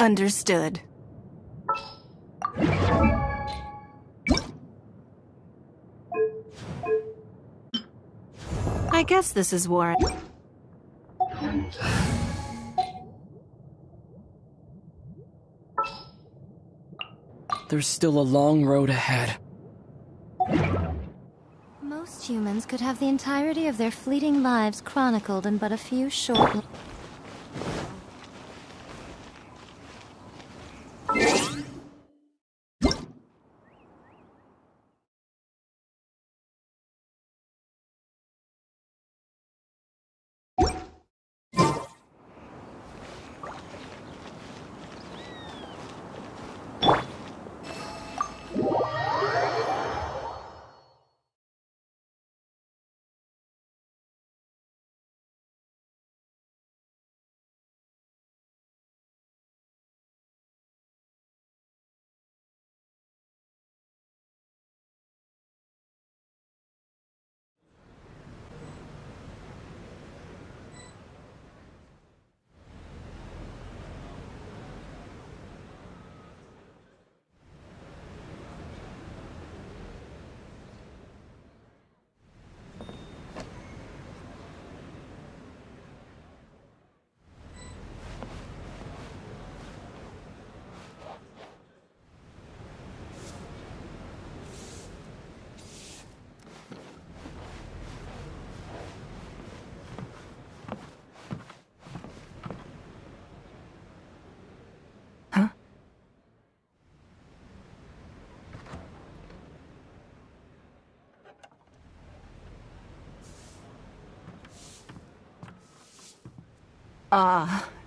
Understood. I guess this is Warren. There's still a long road ahead. Most humans could have the entirety of their fleeting lives chronicled in but a few short...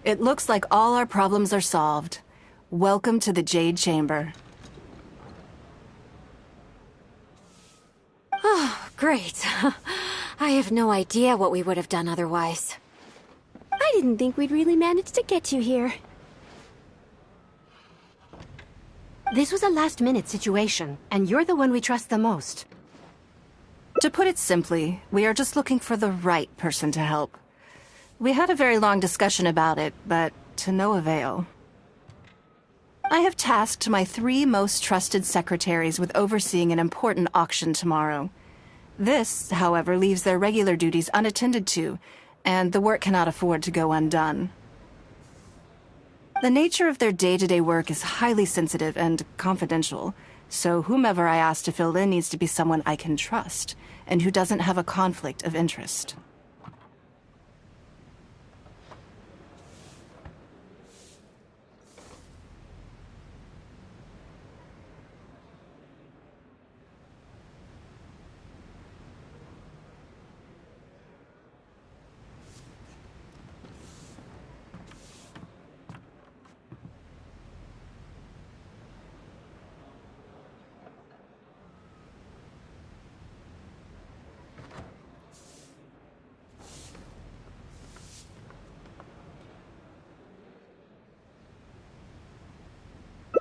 It looks like all our problems are solved. Welcome to the Jade Chamber. Oh, great. I have no idea what we would have done otherwise. I didn't think we'd really manage to get you here. This was a last-minute situation, and you're the one we trust the most. To put it simply, we are just looking for the right person to help. We had a very long discussion about it, but to no avail. I have tasked my 3 most trusted secretaries with overseeing an important auction tomorrow. This, however, leaves their regular duties unattended to, and the work cannot afford to go undone. The nature of their day-to-day work is highly sensitive and confidential, so whomever I ask to fill in needs to be someone I can trust, and who doesn't have a conflict of interest.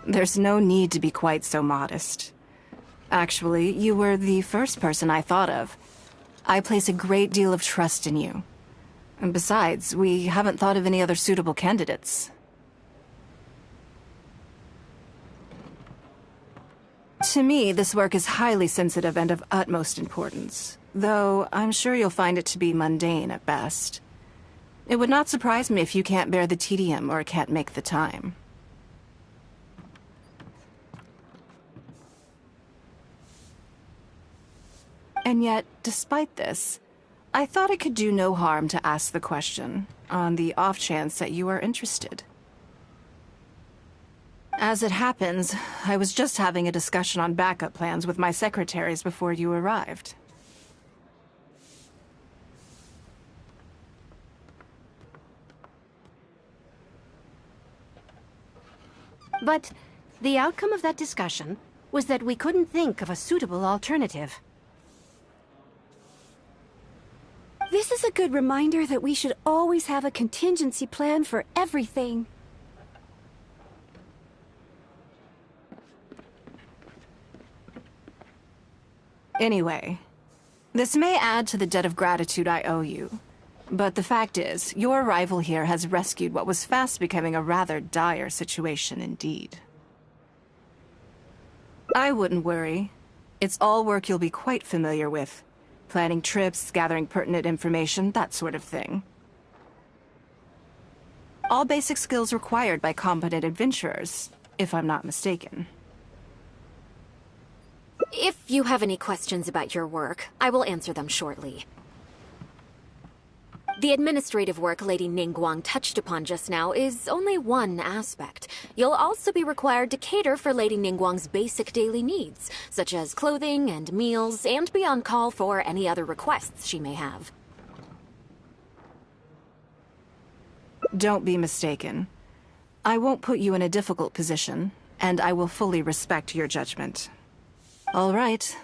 There's no need to be quite so modest. Actually, you were the first person I thought of. I place a great deal of trust in you. And besides, we haven't thought of any other suitable candidates. To me, this work is highly sensitive and of utmost importance, though I'm sure you'll find it to be mundane at best. It would not surprise me if you can't bear the tedium or can't make the time. And yet, despite this, I thought it could do no harm to ask the question, on the off chance that you are interested. As it happens, I was just having a discussion on backup plans with my secretaries before you arrived. But the outcome of that discussion was that we couldn't think of a suitable alternative. This is a good reminder that we should always have a contingency plan for everything. Anyway, this may add to the debt of gratitude I owe you. But the fact is, your arrival here has rescued what was fast becoming a rather dire situation indeed. I wouldn't worry. It's all work you'll be quite familiar with. Planning trips, gathering pertinent information, that sort of thing. All basic skills required by competent adventurers, if I'm not mistaken. If you have any questions about your work, I will answer them shortly. The administrative work Lady Ningguang touched upon just now is only one aspect. You'll also be required to cater for Lady Ningguang's basic daily needs, such as clothing and meals, and be on call for any other requests she may have. Don't be mistaken. I won't put you in a difficult position, and I will fully respect your judgment. All right.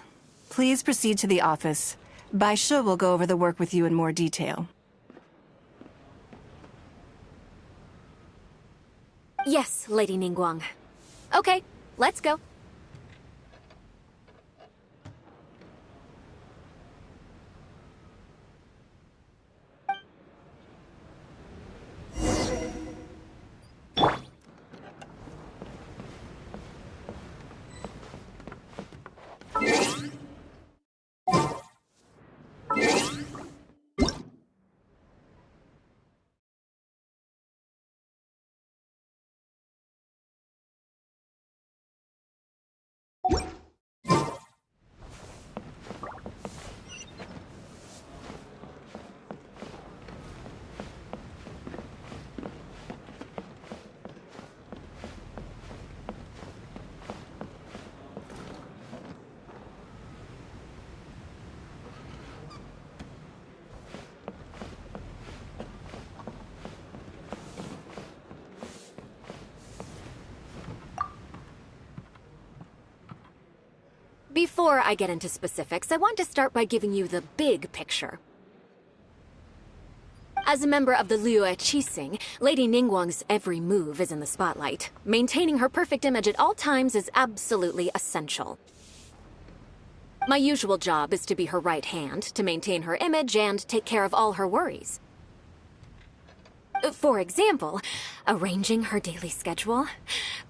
Please proceed to the office. Bai Shi will go over the work with you in more detail. Yes, Lady Ningguang. Okay, let's go. Before I get into specifics, I want to start by giving you the big picture. As a member of the Liyue Qixing, Lady Ningguang's every move is in the spotlight. Maintaining her perfect image at all times is absolutely essential. My usual job is to be her right hand, to maintain her image and take care of all her worries. For example, arranging her daily schedule,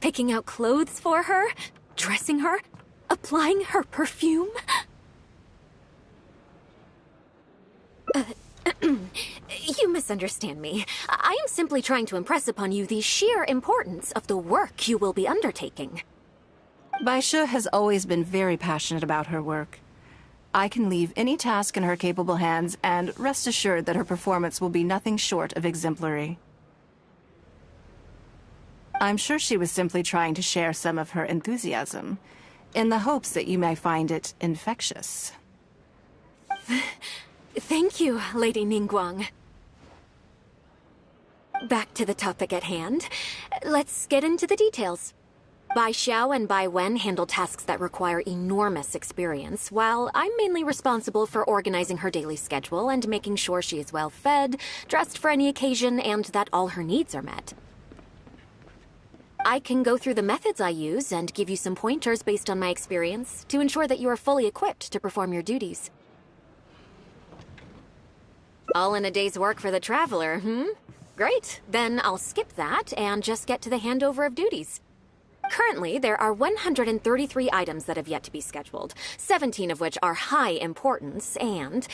picking out clothes for her, dressing her, applying her perfume. You misunderstand me. I am simply trying to impress upon you the sheer importance of the work you will be undertaking. Bai Shi has always been very passionate about her work. I can leave any task in her capable hands, and rest assured that her performance will be nothing short of exemplary. I'm sure she was simply trying to share some of her enthusiasm, in the hopes that you may find it infectious. Thank you, Lady Ningguang. Back to the topic at hand. Let's get into the details. Bai Xiao and Bai Wen handle tasks that require enormous experience, while I'm mainly responsible for organizing her daily schedule and making sure she is well fed, dressed for any occasion, and that all her needs are met. I can go through the methods I use and give you some pointers based on my experience to ensure that you are fully equipped to perform your duties. All in a day's work for the traveler, Great, then I'll skip that and just get to the handover of duties. Currently, there are 133 items that have yet to be scheduled, 17 of which are high importance, and...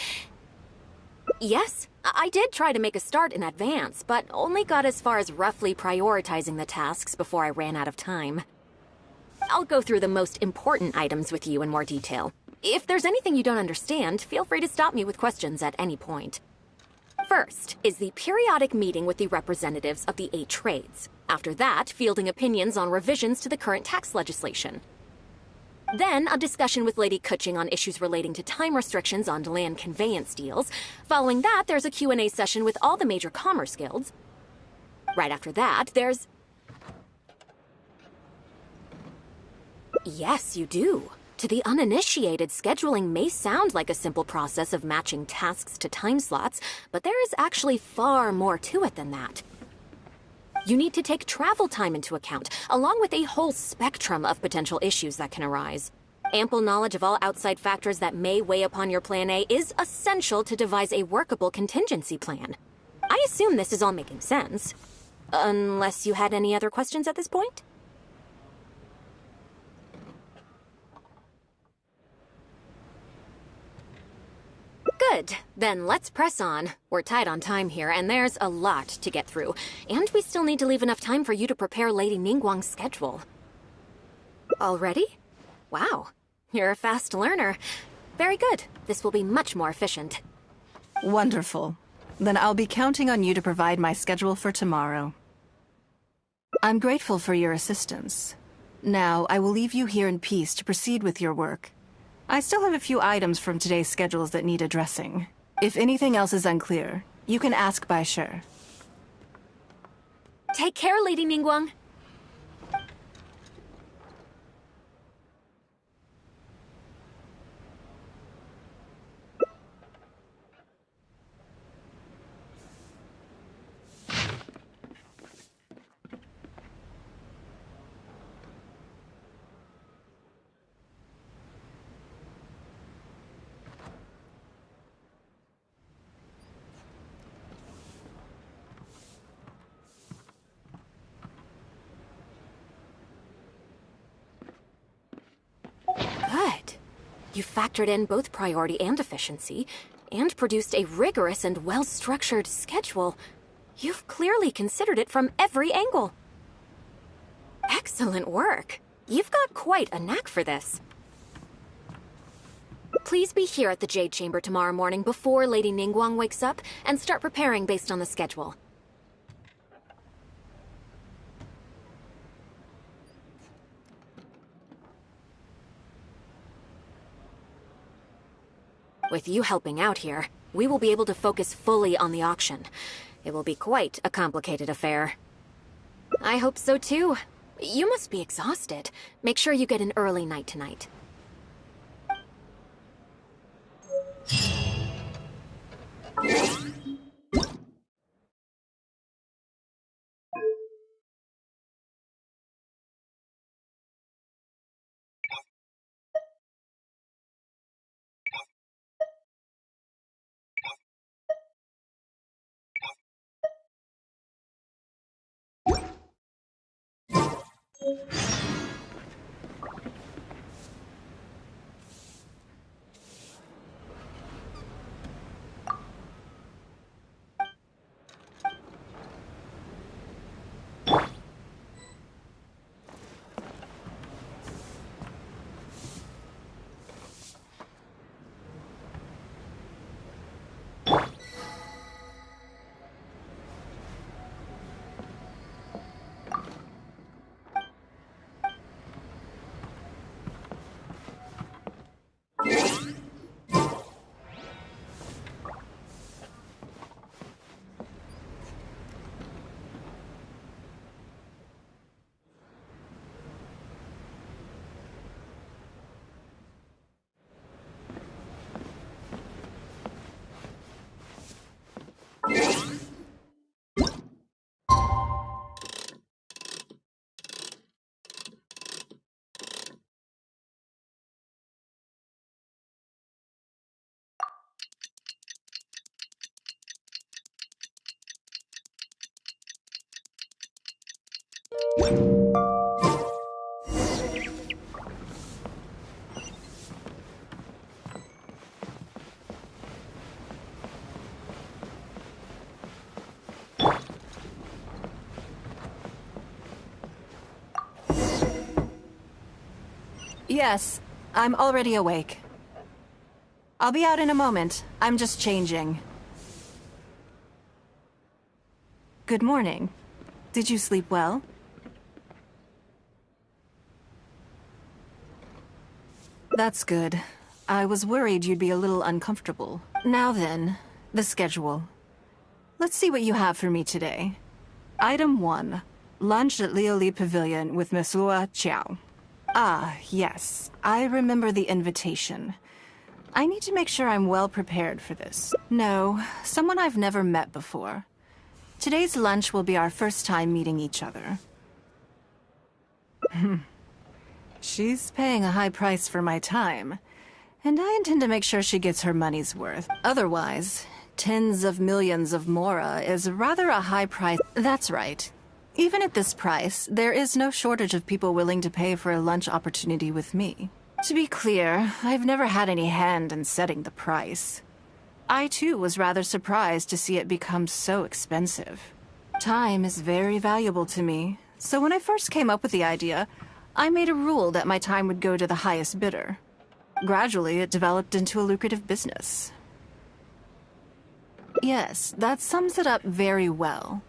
Yes, I did try to make a start in advance, but only got as far as roughly prioritizing the tasks before I ran out of time. I'll go through the most important items with you in more detail. If there's anything you don't understand, feel free to stop me with questions at any point. First is the periodic meeting with the representatives of the 8 trades. After that, fielding opinions on revisions to the current tax legislation. Then, a discussion with Lady Keqing on issues relating to time restrictions on land conveyance deals. Following that, there's a Q&A session with all the major commerce guilds. Right after that, there's... Yes, you do. To the uninitiated, scheduling may sound like a simple process of matching tasks to time slots, but there is actually far more to it than that. You need to take travel time into account, along with a whole spectrum of potential issues that can arise. Ample knowledge of all outside factors that may weigh upon your Plan A is essential to devise a workable contingency plan. I assume this is all making sense. Unless you had any other questions at this point? Good. Then let's press on. We're tight on time here, and there's a lot to get through. And we still need to leave enough time for you to prepare Lady Ningguang's schedule. Already? Wow. You're a fast learner. Very good. This will be much more efficient. Wonderful. Then I'll be counting on you to provide my schedule for tomorrow. I'm grateful for your assistance. Now, I will leave you here in peace to proceed with your work. I still have a few items from today's schedules that need addressing. If anything else is unclear, you can ask Bai Shi. Take care, Lady Ningguang. Good. You factored in both priority and efficiency, and produced a rigorous and well-structured schedule. You've clearly considered it from every angle. Excellent work. You've got quite a knack for this. Please be here at the Jade Chamber tomorrow morning before Lady Ningguang wakes up, and start preparing based on the schedule. With you helping out here, we will be able to focus fully on the auction. It will be quite a complicated affair. I hope so too. You must be exhausted. Make sure you get an early night tonight. Yes, I'm already awake. I'll be out in a moment. I'm just changing. Good morning. Did you sleep well? That's good. I was worried you'd be a little uncomfortable. Now then, the schedule. Let's see what you have for me today. Item 1. Lunch at Lioli Pavilion with Miss Lua Chiao. Ah, yes. I remember the invitation. I need to make sure I'm well prepared for this. No, someone I've never met before. Today's lunch will be our first time meeting each other. She's paying a high price for my time, and I intend to make sure she gets her money's worth. Otherwise, tens of millions of Mora is rather a high price. That's right. Even at this price, there is no shortage of people willing to pay for a lunch opportunity with me. To be clear, I've never had any hand in setting the price. I too was rather surprised to see it become so expensive. Time is very valuable to me, so when I first came up with the idea, I made a rule that my time would go to the highest bidder. Gradually, it developed into a lucrative business. Yes, that sums it up very well.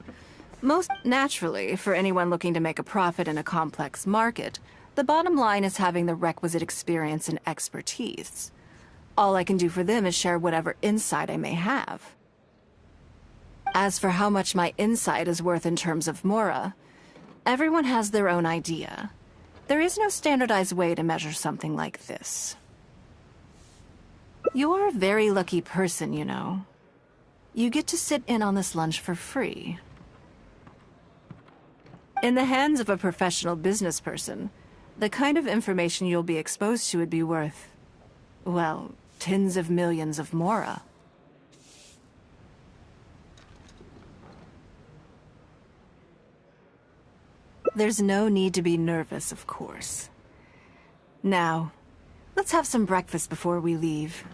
Most naturally, for anyone looking to make a profit in a complex market, the bottom line is having the requisite experience and expertise. All I can do for them is share whatever insight I may have. As for how much my insight is worth in terms of Mora, everyone has their own idea. There is no standardized way to measure something like this. You're a very lucky person, you know. You get to sit in on this lunch for free. In the hands of a professional business person, the kind of information you'll be exposed to would be worth, well, tens of millions of Mora. There's no need to be nervous, of course. Now, let's have some breakfast before we leave.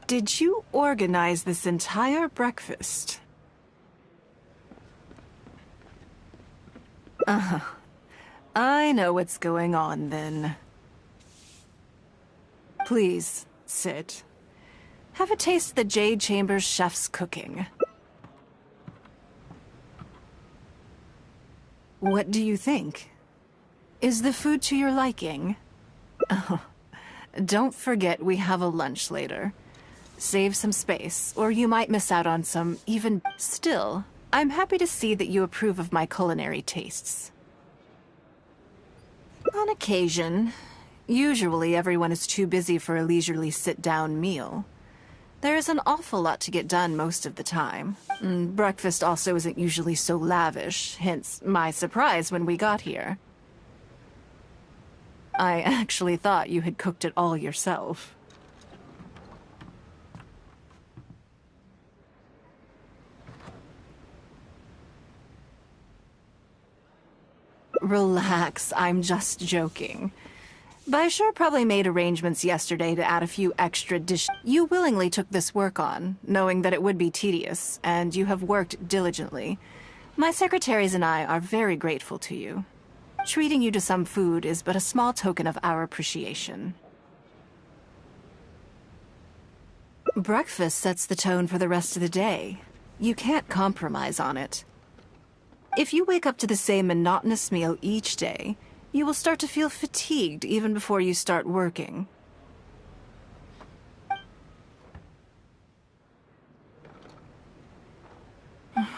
Did you organize this entire breakfast? I know what's going on then. Please, sit. Have a taste of the Jade Chamber's chef's cooking. What do you think? Is the food to your liking? Don't forget we have a lunch later. Save some space, or you might miss out on some even... Still, I'm happy to see that you approve of my culinary tastes. On occasion. Usually everyone is too busy for a leisurely sit-down meal. There is an awful lot to get done most of the time. Breakfast also isn't usually so lavish, hence my surprise when we got here. I actually thought you had cooked it all yourself. Relax, I'm just joking. Baishar probably made arrangements yesterday to add a few extra dishes. You willingly took this work on, knowing that it would be tedious, and you have worked diligently. My secretaries and I are very grateful to you. Treating you to some food is but a small token of our appreciation. Breakfast sets the tone for the rest of the day. You can't compromise on it. If you wake up to the same monotonous meal each day, you will start to feel fatigued even before you start working.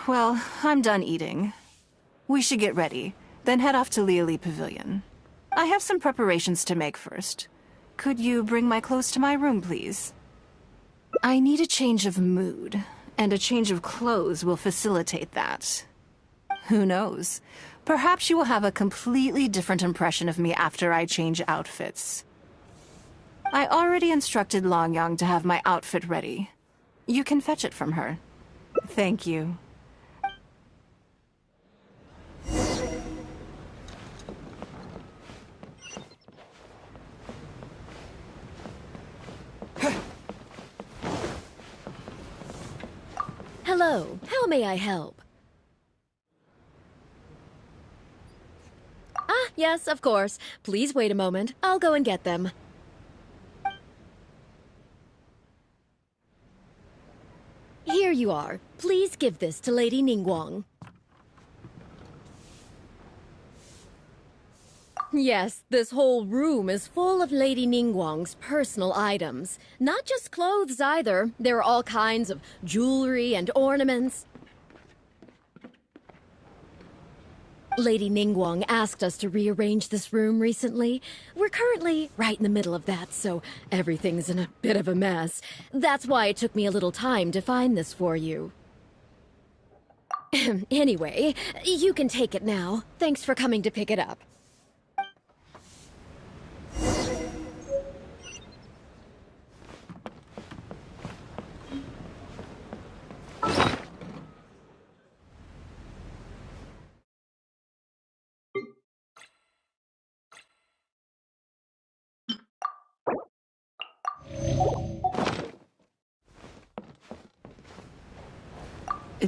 Well, I'm done eating. We should get ready, then head off to Liali Pavilion. I have some preparations to make first. Could you bring my clothes to my room, please? I need a change of mood, and a change of clothes will facilitate that. Who knows? Perhaps you will have a completely different impression of me after I change outfits. I already instructed Longyang to have my outfit ready. You can fetch it from her. Thank you. Hello, how may I help? Ah, yes, of course. Please wait a moment. I'll go and get them. Here you are. Please give this to Lady Ningguang. Yes, this whole room is full of Lady Ningguang's personal items. Not just clothes either. There are all kinds of jewelry and ornaments. Lady Ningguang asked us to rearrange this room recently. We're currently right in the middle of that, so everything's in a bit of a mess. That's why it took me a little time to find this for you. Anyway, you can take it now. Thanks for coming to pick it up.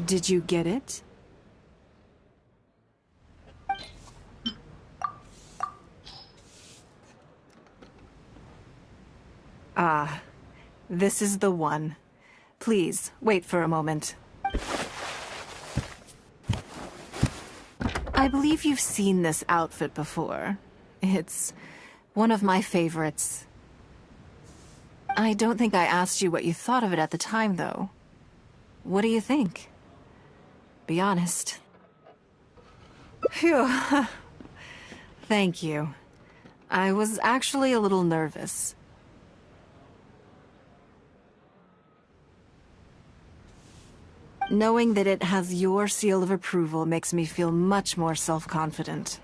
Did you get it? Ah, this is the one. Please, wait for a moment. I believe you've seen this outfit before. It's one of my favorites. I don't think I asked you what you thought of it at the time, though. What do you think? Be honest. Phew. Thank you. I was actually a little nervous. Knowing that it has your seal of approval makes me feel much more self-confident.